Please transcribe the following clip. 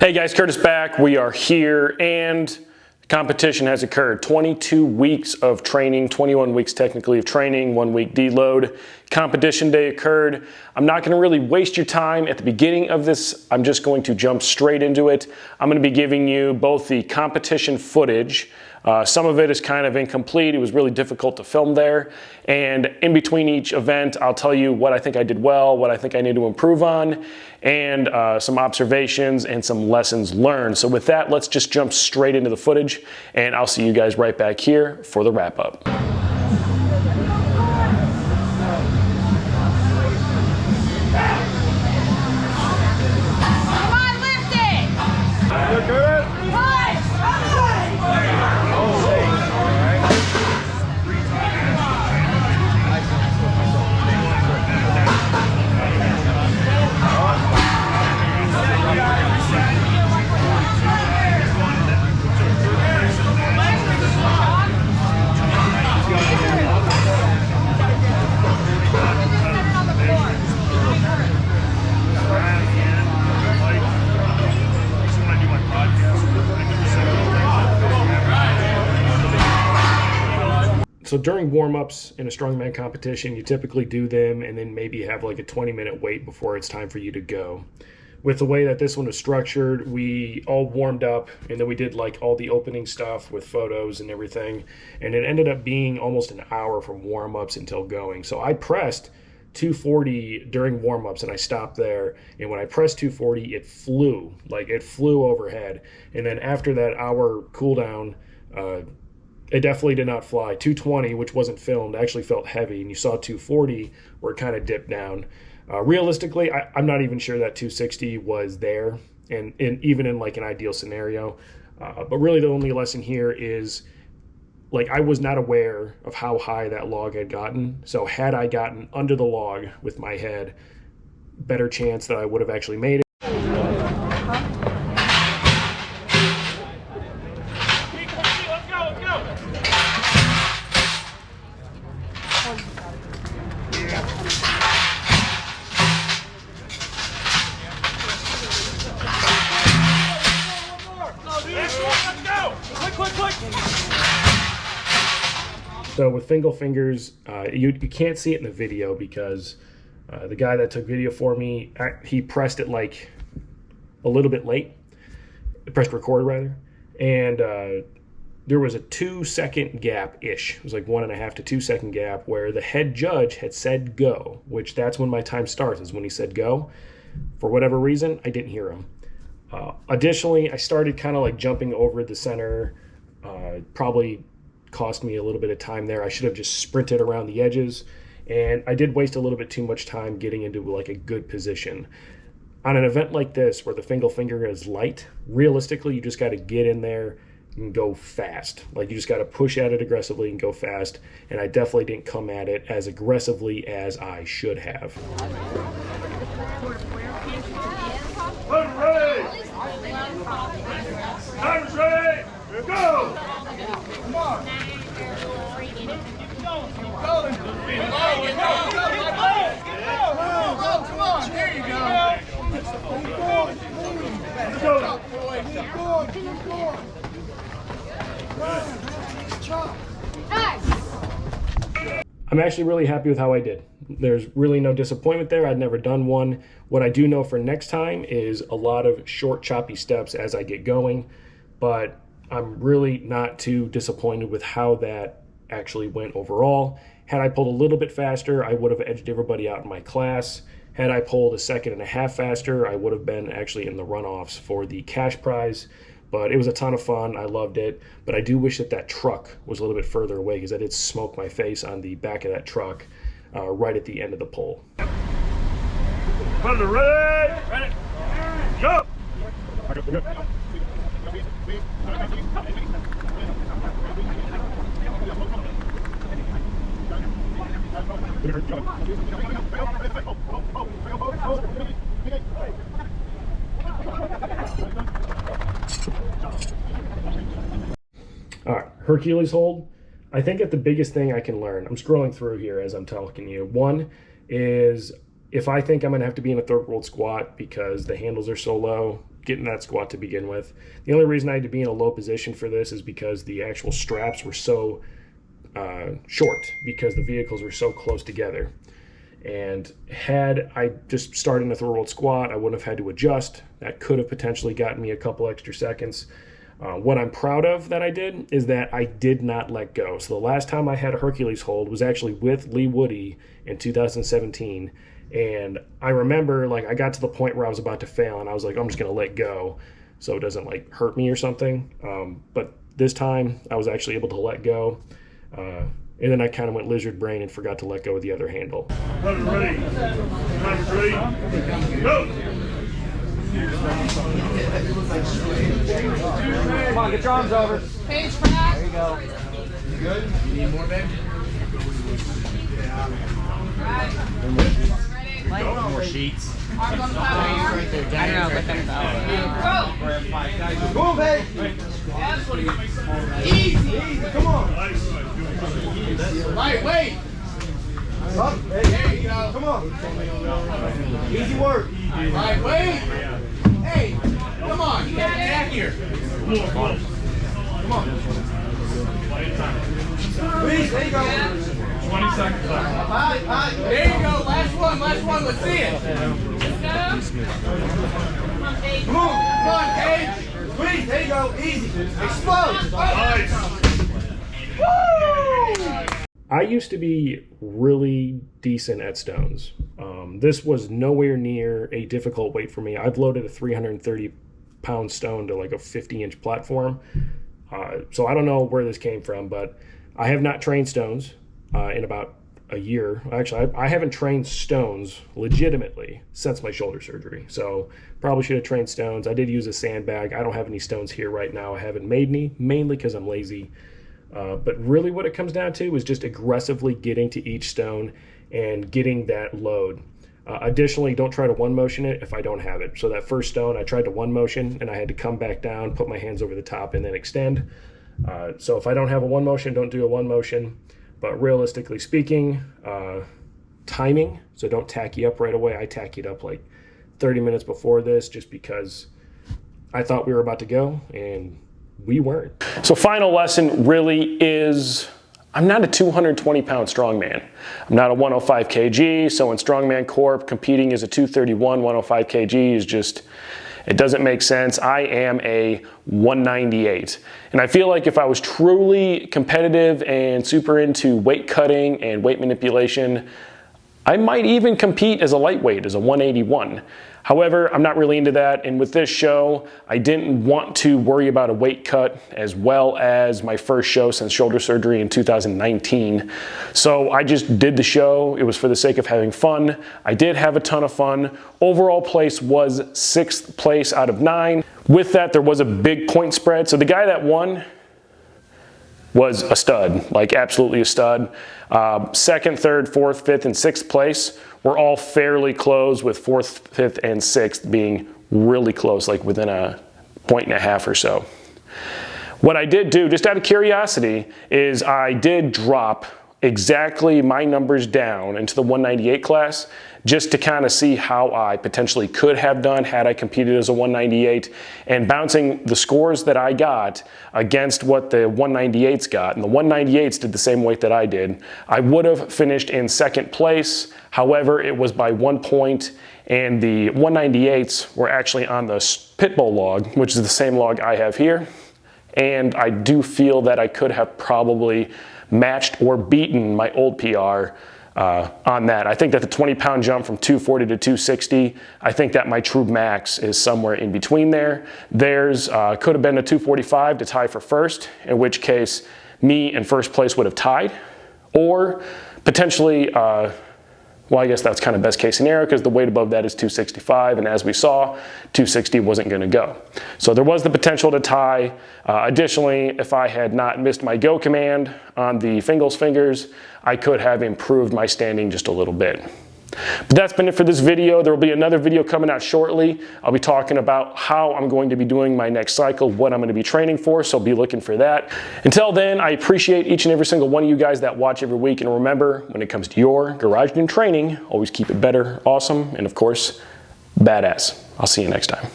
Hey guys, Curtis back. We are here and the competition has occurred. 22 weeks of training, 21 weeks technically of training, 1 week deload. Competition day occurred. I'm not going to really waste your time at the beginning of this. I'm just going to jump straight into it. I'm going to be giving you both the competition footage. Some of it is kind of incomplete. It was really difficult to film there. And in between each event, I'll tell you what I think I did well, what I think I need to improve on, and some observations and some lessons learned. So with that, let's just jump straight into the footage, and I'll see you guys right back here for the wrap up. So during warm-ups in a strongman competition, you typically do them and then maybe have like a 20-minute wait before it's time for you to go. With the way that this one was structured, we all warmed up and then we did like all the opening stuff with photos and everything. And it ended up being almost an hour from warm-ups until going. So I pressed 240 during warm-ups and I stopped there. And when I pressed 240, it flew overhead. And then after that hour cool down, it definitely did not fly. 220, which wasn't filmed, actually felt heavy, and you saw 240 where it kind of dipped down. Realistically, I'm not even sure that 260 was there, and even in like an ideal scenario. But really the only lesson here is, like, I was not aware of how high that log had gotten. So had I gotten under the log with my head, better chance that I would have actually made it. So with Fingal fingers, you can't see it in the video because the guy that took video for me, he pressed it like a little bit late. Pressed record rather, and there was a 2-second gap-ish. It was like 1.5 to 2 second gap where the head judge had said go, which that's when my time starts, is when he said go. For whatever reason, I didn't hear him. Additionally, I started kind of like jumping over the center, probably cost me a little bit of time there. I should have just sprinted around the edges, and I did waste a little bit too much time getting into like a good position. On an event like this where the Fingal finger is light, realistically you just got to get in there and go fast. Like, you just got to push at it aggressively and go fast, and I definitely didn't come at it as aggressively as I should have. Time's ready! Go! Come on! Come on! There you go! I'm actually really happy with how I did. There's really no disappointment there. I'd never done one. What I do know for next time is a lot of short, choppy steps as I get going, but I'm really not too disappointed with how that actually went overall. Had I pulled a little bit faster, I would have edged everybody out in my class. Had I pulled 1.5 seconds faster, I would have been actually in the runoffs for the cash prize. But it was a ton of fun. I loved it. But I do wish that that truck was a little bit further away, because I did smoke my face on the back of that truck right at the end of the pole. Ready? Ready. Go! All right, Hercules hold. I think that the biggest thing I can learn, I'm scrolling through here as I'm talking to you. One is if I think I'm going to have to be in a third world squat because the handles are so low, getting that squat to begin with. The only reason I had to be in a low position for this is because the actual straps were so short, because the vehicles were so close together. And had I just started in a third world squat, I wouldn't have had to adjust. That could have potentially gotten me a couple extra seconds. What I'm proud of that I did is that I did not let go. So the last time I had a Hercules hold was actually with Lee Woody in 2017. And I remember, like, I got to the point where I was about to fail, and I was like, I'm just going to let go so it doesn't, like, hurt me or something. But this time I was actually able to let go. And then I kind of went lizard brain and forgot to let go of the other handle. Ready. Go. Come on, get your arms over. Page back. There you go. You good? You need more, babe? Ready. More sheets. Arms on the power. I don't know, let them Go. go. Go, babe. Easy. Come on. Right, wait. Up. There you go. Come on. Easy work. Right, wait. Hey, come on. You got back here. Come on. Please, there you go. 20 seconds left. There you go. Last one. Let's see it. Come on. Come on, Paige. Please, there you go. Easy. Explode. Nice. I used to be really decent at stones. This was nowhere near a difficult weight for me. I've loaded a 330-pound stone to like a 50-inch platform. So I don't know where this came from, but I have not trained stones in about a year. Actually, I haven't trained stones legitimately since my shoulder surgery. So probably should have trained stones. I did use a sandbag. I don't have any stones here right now. I haven't made any, mainly because I'm lazy. But really what it comes down to is just aggressively getting to each stone and getting that load. Additionally, don't try to one motion it if I don't have it. So that first stone, I tried to one motion and I had to come back down, put my hands over the top, and then extend. So if I don't have a one motion, don't do a one motion. But realistically speaking, timing, so don't tacky up right away. I tackied up like 30 minutes before this just because I thought we were about to go, and we weren't. So final lesson really is, I'm not a 220-pound strongman. I'm not a 105 kg, so in Strongman Corp, competing as a 231, 105 kg is just, it doesn't make sense. I am a 198. And I feel like if I was truly competitive and super into weight cutting and weight manipulation, I might even compete as a lightweight, as a 181. However, I'm not really into that, and with this show, I didn't want to worry about a weight cut as well as my first show since shoulder surgery in 2019. So I just did the show. It was for the sake of having fun. I did have a ton of fun. Overall place was 6th place out of 9. With that, there was a big point spread. So the guy that won was a stud, like absolutely a stud. 2nd, 3rd, 4th, 5th, and 6th place were all fairly close, with 4th, 5th, and 6th being really close, like within a 1.5 or so. What I did do, just out of curiosity, is I did drop exactly my numbers down into the 198 class just to kind of see how I potentially could have done had I competed as a 198, and bouncing the scores that I got against what the 198s got, and the 198s did the same weight that I did, I would have finished in 2nd place. However, it was by 1 point, and the 198s were actually on the Pitbull log, which is the same log I have here, and I do feel that I could have probably matched or beaten my old PR on that. I think that the 20-pound jump from 240 to 260, I think that my true max is somewhere in between there. Theirs could have been a 245 to tie for first, in which case me in first place would have tied, or potentially, well, I guess that's kind of best case scenario because the weight above that is 265, and as we saw, 260 wasn't going to go. So there was the potential to tie. Additionally, if I had not missed my go command on the Fingal's fingers, I could have improved my standing just a little bit. But that's been it for this video. There will be another video coming out shortly. I'll be talking about how I'm going to be doing my next cycle, what I'm going to be training for, so be looking for that. Until then, I appreciate each and every single one of you guys that watch every week, and remember, when it comes to your garage gym training, always keep it better, awesome, and of course, badass. I'll see you next time.